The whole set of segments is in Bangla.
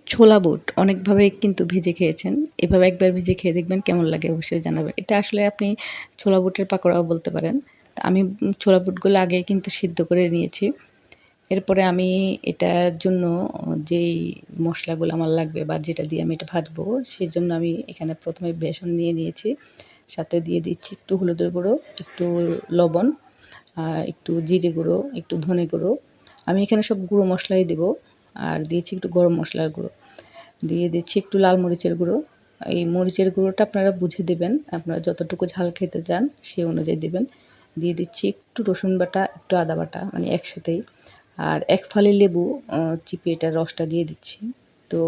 ছোলা বুট অনেকভাবে কিন্তু ভেজে খেয়েছেন। এভাবে একবার ভেজে খেয়ে দেখবেন কেমন লাগে অবশ্যই জানাবেন। এটা আসলে আপনি ছোলা বুটের পাকোড়াও বলতে পারেন। তো আমি ছোলা বুটগুলো আগেই কিন্তু সিদ্ধ করে নিয়েছি। এরপরে আমি এটার জন্য যেই মশলাগুলো আমার লাগবে বা যেটা দিয়ে আমি এটা ভাজবো, সেজন্য আমি এখানে ১ম এ বেসন নিয়ে নিয়েছি। সাথে দিয়ে দিচ্ছি একটু হলুদের গুঁড়ো, একটু লবণ, একটু জিরে গুঁড়ো, একটু ধনে গুঁড়ো। আমি এখানে সব গুঁড়ো মশলাই দেবো। আর দিয়েছি একটু গরম মশলার গুঁড়ো। দিয়ে দিচ্ছি একটু লাল মরিচের গুঁড়ো। এই মরিচের গুঁড়োটা আপনারা বুঝে দেবেন। আপনারা যতটুকু ঝাল খেতে চান সেই অনুযায়ী দিবেন। দিয়ে দিচ্ছি একটু রসুন বাটা, একটু আদা বাটা মানে একসাথেই। আর ১ ফালি লেবু চিপে এটার রসটা দিয়ে দিচ্ছি। তো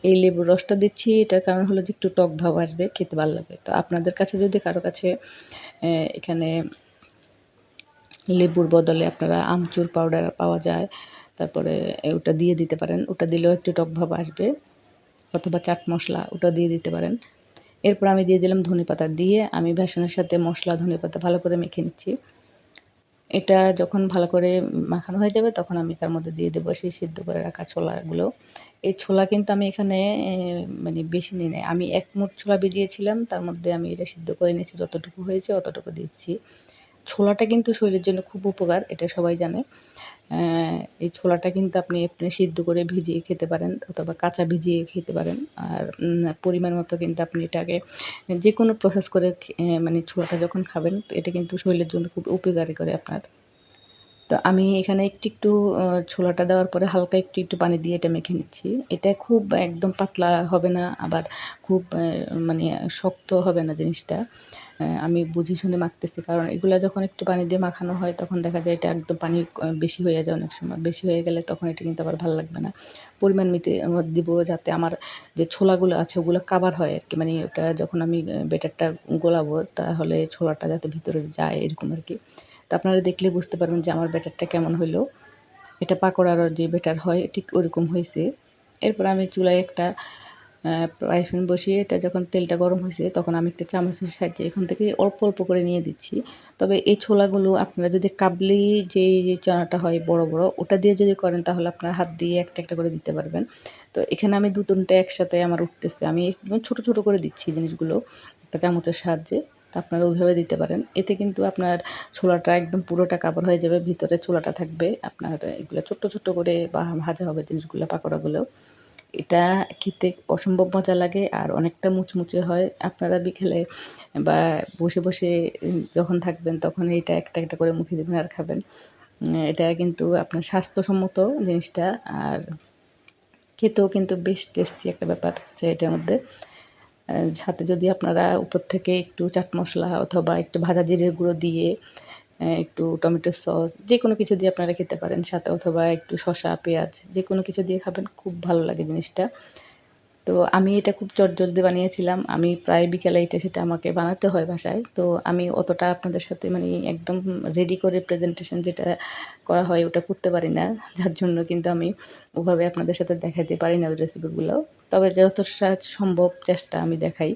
এই লেবুর রসটা দিচ্ছি এটার কারণ হলো যে একটু টক ভাব আসবে, খেতে ভাল লাগবে। তো আপনাদের কাছে যদি কারো কাছে এখানে লেবুর বদলে আপনারা আমচুর পাউডার পাওয়া যায়। তারপরে ওটা দিয়ে দিতে পারেন। ওটা দিলেও একটু টক ভাব আসবে। অথবা চাট মশলা ওটা দিয়ে দিতে পারেন। এরপর আমি দিয়ে দিলাম ধনেপাতা। দিয়ে আমি বেসনের সাথে মশলা, ধনেপাতা ভালো করে মেখে নিচ্ছি। এটা যখন ভালো করে মাখানো হয়ে যাবে তখন আমি তার মধ্যে দিয়ে দেবো সেই সিদ্ধ করে রাখা ছোলাগুলো। এই ছোলা কিন্তু আমি এখানে মানে বেশি নিই নাই। আমি ১ মুঠ ছোলা ভিজিয়েছিলাম। তার মধ্যে আমি এটা সিদ্ধ করে নিয়েছি। যতটুকু হয়েছে অতটুকু দিচ্ছি। ছোলাটা কিন্তু শরীরের জন্য খুব উপকার, এটা সবাই জানে। এই ছোলাটা কিন্তু আপনি সিদ্ধ করে ভিজিয়ে খেতে পারেন অথবা কাঁচা ভিজিয়ে খেতে পারেন। আর পরিমাণ মতো কিন্তু আপনি এটাকে যেকোনো প্রসেস করে মানে ছোলাটা যখন খাবেন তো এটা কিন্তু শরীরের জন্য খুব উপকারী করে আপনার। তো আমি এখানে একটু ছোলাটা দেওয়ার পরে হালকা একটু পানি দিয়ে এটা মেখে নিচ্ছি। এটা খুব একদম পাতলা হবে না, আবার খুব মানে শক্ত হবে না জিনিসটা। আমি বুঝে শুনে মাখতেছি। কারণ এগুলা যখন একটু পানি দিয়ে মাখানো হয় তখন দেখা যায় এটা একদম পানি বেশি হয়ে যায় অনেক সময়। বেশি হয়ে গেলে তখন এটা কিন্তু আবার ভাল লাগবে না। পরিমাণ মিতে দিব যাতে আমার যে ছোলাগুলো আছে ওগুলো কাভার হয় আরকি। মানে ওটা যখন আমি ব্যাটারটা গোলাবো তাহলে ছোলাটা যাতে ভিতরে যায় এরকম আরকি। তো আপনারা দেখলে বুঝতে পারবেন যে আমার ব্যাটারটা কেমন হইলো। এটা পাকোড়ার যে ব্যাটার হয় ঠিক ওরকম হইছে। এরপর আমি চুলায় একটা ফ্রাই প্যান বসিয়ে এটা যখন তেলটা গরম হইছে তখন আমি একটা চামচের সাহায্যে এখান থেকে অল্প করে নিয়ে দিচ্ছি। তবে এই ছোলাগুলো আপনারা যদি কাবলি যে চানাটা হয় বড় ওটা দিয়ে যদি করেন তাহলে আপনার হাত দিয়ে একটা করে দিতে পারবেন। তো এখানে আমি ২-৩ টা একসাথে আমার উঠতেছে। আমি একদম ছোট করে দিচ্ছি জিনিসগুলো একটা চামচের সাহায্যে। তো আপনারা ওইভাবে দিতে পারেন। এতে কিন্তু আপনার ছোলাটা একদম পুরোটা কাভার হয়ে যাবে। ভিতরে ছোলাটা থাকবে। আপনার এগুলা ছোট্ট করে ভাজা হবে জিনিসগুলা পাকোড়াগুলো। এটা খেতে অসম্ভব মজা লাগে আর অনেকটা মুচমুচে হয়। আপনারা বিকেলে বা বসে যখন থাকবেন তখন এইটা একটা করে মুখে দিবেন আর খাবেন। এটা কিন্তু আপনার স্বাস্থ্যসম্মত জিনিসটা আর খেতেও কিন্তু বেশ টেস্টি একটা ব্যাপার আছে এটার মধ্যে। সাথে যদি আপনারা উপর থেকে একটু চাট মশলা অথবা একটু ভাজা জিরের গুঁড়ো দিয়ে একটু টমেটো সস যেকোনো কিছু দিয়ে আপনারা খেতে পারেন সাথে অথবা একটু শসা, পেঁয়াজ যেকোনো কিছু দিয়ে খাবেন খুব ভালো লাগে জিনিসটা। তো আমি এটা খুব চটজলদি বানিয়েছিলাম। আমি প্রায় বিকেলে এটা সেটা আমাকে বানাতে হয় বাসায়। তো আমি অতটা আপনাদের সাথে মানে একদম রেডি করে প্রেজেন্টেশন যেটা করা হয় ওটা করতে পারি না। যার জন্য কিন্তু আমি ওভাবে আপনাদের সাথে দেখাইতে পারি না ওই রেসিপিগুলো। তবে যতটা সম্ভব চেষ্টা আমি দেখাই।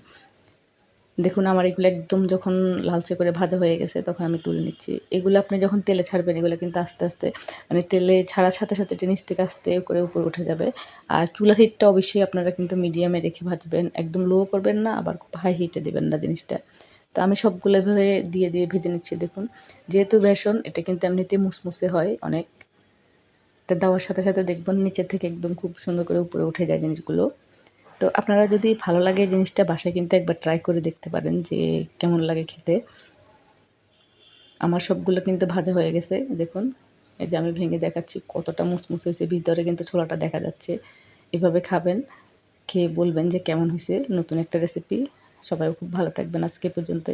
দেখুন আমার এগুলো একদম যখন লালচে করে ভাজা হয়ে গেছে তখন আমি তুলে নিচ্ছি। এগুলো আপনি যখন তেলে ছাড়বেন এগুলো কিন্তু আস্তে মানে তেলে ছাড়ার সাথে এটা নিচ থেকে আস্তে করে উপরে উঠে যাবে। আর চুলার হিটটা অবশ্যই আপনারা কিন্তু মিডিয়ামে রেখে ভাজবেন। একদম লো করবেন না আবার খুব হাই হিটে দিবেন না জিনিসটা। তো আমি সবগুলো এভাবে দিয়ে ভেজে নিচ্ছি দেখুন। যেহেতু বেসন এটা কিন্তু এমনিতেই মুসমুসে হয় অনেক। এটা দেওয়ার সাথে দেখবেন নিচে থেকে একদম খুব সুন্দর করে উপরে উঠে যায় জিনিসগুলো। তো আপনারা যদি ভালো লাগে জিনিসটা বাসায় কিন্তু একবার ট্রাই করে দেখতে পারেন যে কেমন লাগে খেতে। আমার সবগুলো কিন্তু ভাজা হয়ে গেছে দেখুন। এই যে আমি ভেঙে দেখাচ্ছি কতটা মুসমুসে হয়েছে ভিতরে কিন্তু ছোলাটা দেখা যাচ্ছে। এভাবে খাবেন, খেয়ে বলবেন যে কেমন হইছে। নতুন একটা রেসিপি। সবাই খুব ভালো থাকবেন আজকে এ পর্যন্তই।